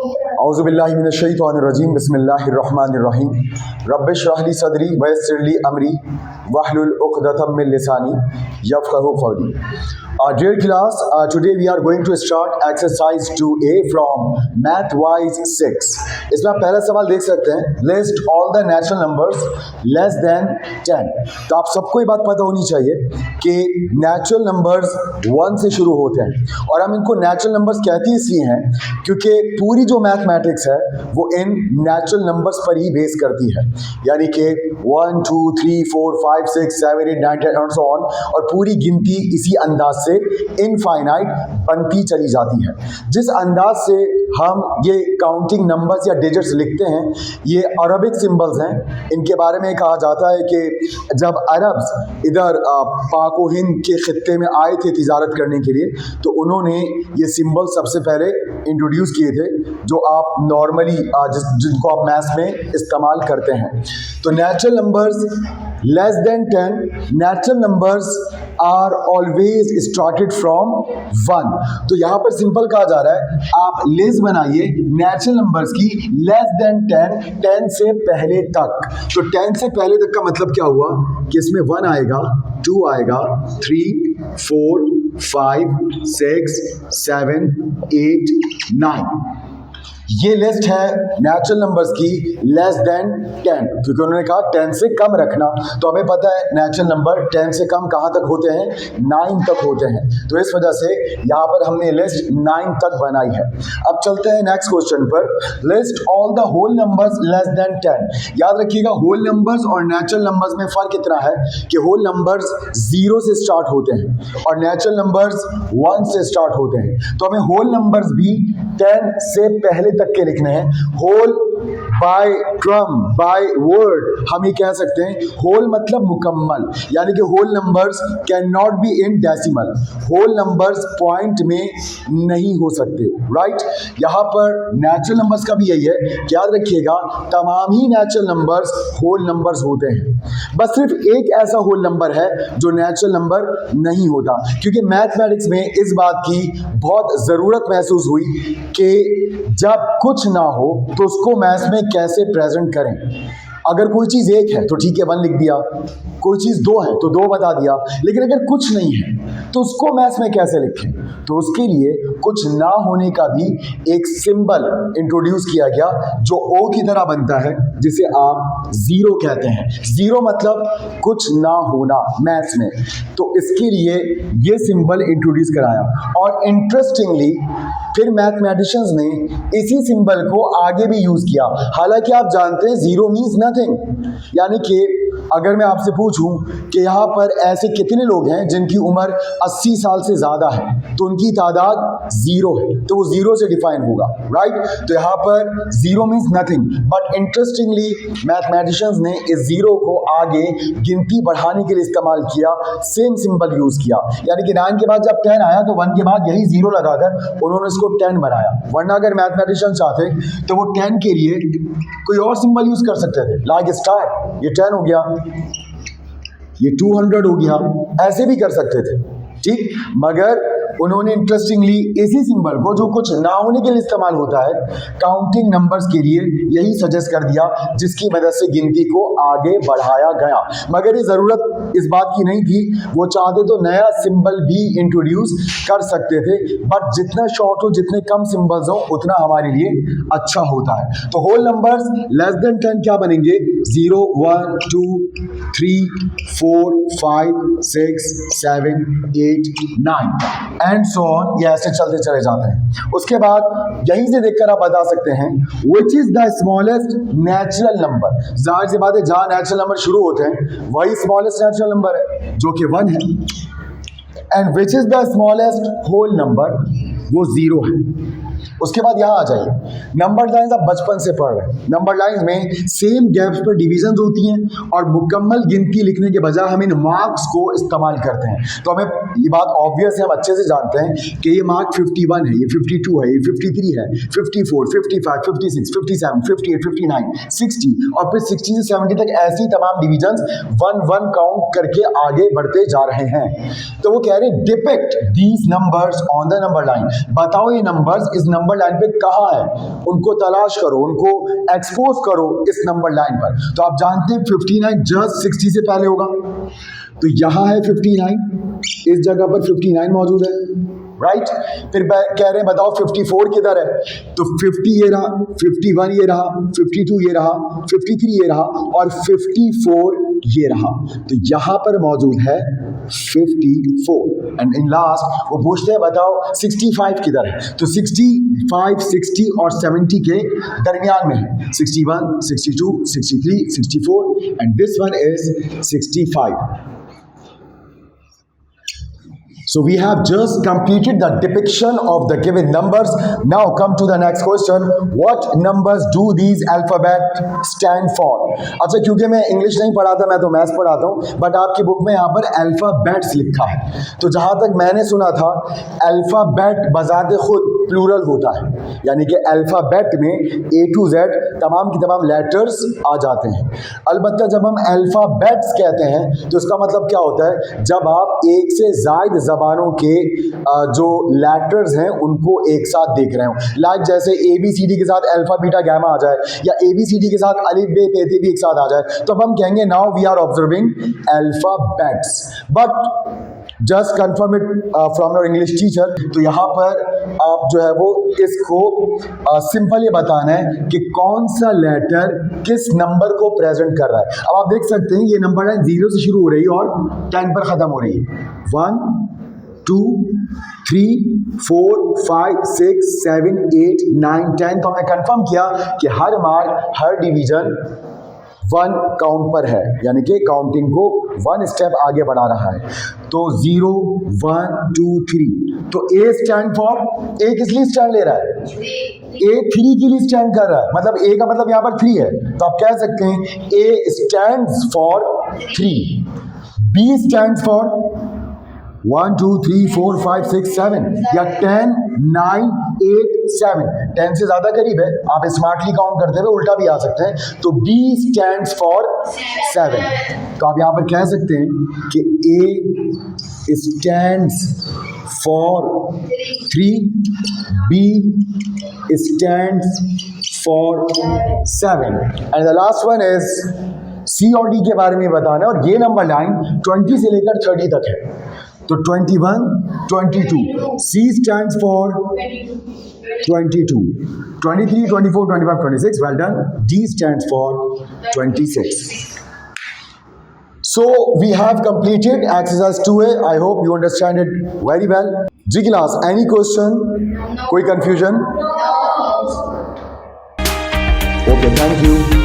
औज़ुबिल्लाहि मिनश्शैतानिर्रजीम बिस्मिल्लाहिर्रहमानिर्रहीम रब्बिश्रह ली सदरी वयस्सिर ली अमरी वहलुल उक़दतम मिन लिसानी यफ़क़हू क़ौली। Dear class, today we are going to start exercise 2A from math wise 6. इसमें आप पहला सवाल देख सकते हैं, list all the natural numbers less than 10. तो आप सबको ये बात पता होनी चाहिए कि natural numbers 1 से शुरू होते हैं और हम इनको natural numbers कहते इसलिए हैं क्योंकि पूरी जो मैथमेटिक्स है वो इन natural numbers पर ही बेस करती है, यानी कि 1 2 3 4 5 6 7 8 9 10 and so on, और पूरी गिनती इसी अंदाज से इनफाइनाइट बनती चली जाती है। जिस अंदाज से हम ये काउंटिंग नंबर्स या डिजिट्स लिखते हैं ये अरबिक सिंबल्स हैं। इनके बारे में कहा जाता है कि जब अरब्स इधर पाक व हिंद के खित्ते में आए थे तिजारत करने के लिए तो उन्होंने ये सिंबल सबसे पहले इंट्रोड्यूस किए थे जो आप नॉर्मली जिनको आप मैथ्स में इस्तेमाल करते हैं। तो natural numbers less than 10, natural numbers are always started from 1। तो यहाँ पर सिंपल कहा जा रहा है आप लिस्ट बनाइए नेचुरल नंबर्स की लेस देन 10, 10 से पहले तक। तो 10 से पहले तक का मतलब क्या हुआ कि इसमें 1 आएगा, 2 आएगा, 3 4 5 6 7 8 9। ये लिस्ट है नेचुरल नंबर्स की लेस देन 10, क्योंकि उन्होंने कहा 10 से कम रखना। तो हमें पता है नेचुरल नंबर 10 से कम कहाँ तक होते हैं, 9 तक होते हैं। तो इस वजह से यहाँ पर हमने लिस्ट 9 तक बनाई है। अब चलते हैं नेक्स्ट क्वेश्चन पर, list all the whole numbers less than 10। याद रखिएगा होल नंबर्स और नेचुरल नंबर्स में फ़र्क इतना है कि होल नंबर्स 0 से स्टार्ट होते हैं और नेचुरल नंबर्स 1 से स्टार्ट होते हैं। तो हमें होल नंबर्स भी 10 से पहले तक के लिखने हैं। होल बाय क्रम बाय वर्ड हम ये कह सकते हैं होल मतलब मुकम्मल, यानी कि whole numbers can not be in decimal. Whole numbers point में नहीं हो सकते, राइट। यहाँ पर नेचुरल नंबर्स का भी यही है कि याद रखिएगा तमाम ही नेचुरल नंबर्स होल नंबर्स होते हैं। बस सिर्फ एक ऐसा होल नंबर है जो नेचुरल नंबर नहीं होता, क्योंकि मैथमेटिक्स में इस बात की बहुत ज़रूरत महसूस हुई कि जब कुछ ना हो तो उसको मैथ्स में कैसे प्रेजेंट करें। अगर कोई चीज़ 1 है तो ठीक है 1 लिख दिया, कोई चीज़ 2 है तो 2 बता दिया, लेकिन अगर कुछ नहीं है तो उसको मैथ्स में कैसे लिखें। तो उसके लिए कुछ ना होने का भी एक सिंबल इंट्रोड्यूस किया गया जो ओ की तरह बनता है, जिसे आप ज़ीरो कहते हैं। ज़ीरो मतलब कुछ ना होना मैथ्स में। तो इसके लिए ये सिंबल इंट्रोड्यूस कराया और इंटरेस्टिंगली फिर मैथमेटिशियंस ने इसी सिंबल को आगे भी यूज़ किया। हालांकि आप जानते हैं ज़ीरो मीन्स नथिंग, यानी कि अगर मैं आपसे पूछूं कि यहाँ पर ऐसे कितने लोग हैं जिनकी उम्र 80 साल से ज़्यादा है तो उनकी तादाद 0 है, तो वो 0 से डिफाइन होगा, राइट। तो यहाँ पर zero means nothing, but interestingly mathematicians ने इस ज़ीरो को आगे गिनती बढ़ाने के लिए इस्तेमाल किया, सेम सिंबल यूज़ किया। यानी कि 9 के बाद जब 10 आया तो 1 के बाद यही 0 लगाकर उन्होंने इसको 10 बनाया। वरना अगर मैथमेटिशियंस चाहते तो वो 10 के लिए कोई और सिंबल यूज़ कर सकते थे, लाइक स्टार, ये 10 हो गया, ये 200 हो गया, ऐसे भी कर सकते थे, ठीक। मगर उन्होंने इंटरेस्टिंगली इसी सिंबल को जो कुछ ना होने के लिए इस्तेमाल होता है काउंटिंग नंबर्स के लिए यही सजेस्ट कर दिया, जिसकी मदद से गिनती को आगे बढ़ाया गया। मगर ये ज़रूरत इस बात की नहीं थी, वो चाहते तो नया सिंबल भी इंट्रोड्यूस कर सकते थे, बट जितना शॉर्ट हो, जितने कम सिंबल्स हो उतना हमारे लिए अच्छा होता है। तो होल नंबर्स लेस देन 10 क्या बनेंगे, 0 1 2 3 4 5 6 7 8 9 एंड सो ऑन। ये ऐसे चलते चले जाते हैं। उसके बाद यहीं से देखकर आप बता सकते हैं विच is the smallest natural number. जाहिर सी बात है जहां नेचुरल नंबर शुरू होते हैं वही स्मॉलेस्ट नेचुरल नंबर है जो कि 1 है। And which is the smallest whole number, वो 0 है। उसके बाद यहाँ आ जाइए, नंबर लाइंस आप बचपन से पढ़ रहे हैं। नंबर लाइंस में सेम गैप्स पर डिविजन्स होती हैं और मुकम्मल गिनती लिखने के बजाय हम इन मार्क्स को इस्तेमाल करते हैं। तो हमें ये बात ऑब्वियस है, हम अच्छे से जानते हैं कि ये मार्क 51 है, ये 52 है, ये 53 है, 54 55 56 57 58 59 60 और फिर 60 से 70 तक ऐसी तमाम डिविजन्स 1 1 काउंट करके आगे बढ़ते जा रहे हैं। तो वो कह रहे depict these numbers on the number line. बताओ ये नंबर्स इस नंबर लाइन पे कहाँ है, उनको तलाश करो, उनको एक्सपोज करो इस नंबर लाइन पर। तो आप जानते हैं 59 जस्ट 60 से पहले होगा, तो यहाँ है 59, इस जगह पर 59 मौजूद है, राइट। फिर कह रहे हैं बताओ 54 किधर है, तो 50 ये रहा, 51 ये रहा, 52 ये रहा, 53 ये रहा और 54 ये रहा। तो यहां पर मौजूद है 54। एंड इन लास्ट वो पूछते हैं बताओ 65 किधर है, तो 65 60 और 70 के दरमियान में है, 61 62 63 64 and this one is 65। So we have just completed the depiction of the given numbers. Now come to the next question. What numbers do these alphabet stand for? अच्छा, क्योंकि मैं इंग्लिश नहीं पढ़ाता, मैं तो मैथ्स पढ़ाता हूँ, बट आपकी बुक में यहाँ पर अल्फाबेट्स लिखा है। तो जहाँ तक मैंने सुना था अल्फाबेट बजाते खुद प्लूरल होता है, यानी कि अल्फाबेट में A to Z तमाम की तमाम लेटर्स आ जाते हैं। अलबत्ता जब हम अल्फाबेट्स कहते हैं तो इसका मतलब क्या होता है, जब आप एक से ज़ायद ज़बानों के जो लेटर्स हैं उनको एक साथ देख रहे हो, लाइक जैसे ABCD के साथ अल्फा बीटा गैमा आ जाए या ABCD के साथ अलिफ बे पे ते भी एक साथ आ जाए, तो हम कहेंगे now we are observing alphabets. But just confirm it from your English teacher. तो यहाँ पर आप जो है वो इसको सिंपल ये बताना है कि कौन सा लेटर किस नंबर को प्रेजेंट कर रहा है। अब आप देख सकते हैं ये नंबर है 0 से शुरू हो रही है और 10 पर ख़त्म हो रही है। 1 2 3 4 5 6 7 8 9 10। तो हमने कंफर्म किया कि हर मार्क हर डिवीजन 1 काउंट पर है, यानी कि काउंटिंग को 1 स्टेप आगे बढ़ा रहा है। तो 0 1 2 3, तो A स्टैंड फॉर, A किस लिए स्टैंड ले रहा है, A 3 के लिए स्टैंड कर रहा है, मतलब A का मतलब यहाँ पर 3 है, तो आप कह सकते हैं A stands for 3, B stands for 1 2 3 4 5 6 7 या 10 9 8 7, 10 से ज्यादा करीब है, आप स्मार्टली काउंट करते हुए उल्टा भी आ सकते हैं, तो B स्टैंड्स फॉर 7। तो आप यहाँ पर कह सकते हैं कि A stands for 3, B stands for 7 and the last one is C और D के बारे में बताना है। और ये नंबर लाइन 20 से लेकर 30 तक है, तो 21 22, C stands for 22, 23 24 25 26, well done. D stands for 26. So we have completed exercise 2A. I hope you understand it very well. G class, any question? कोई confusion? Okay, thank you.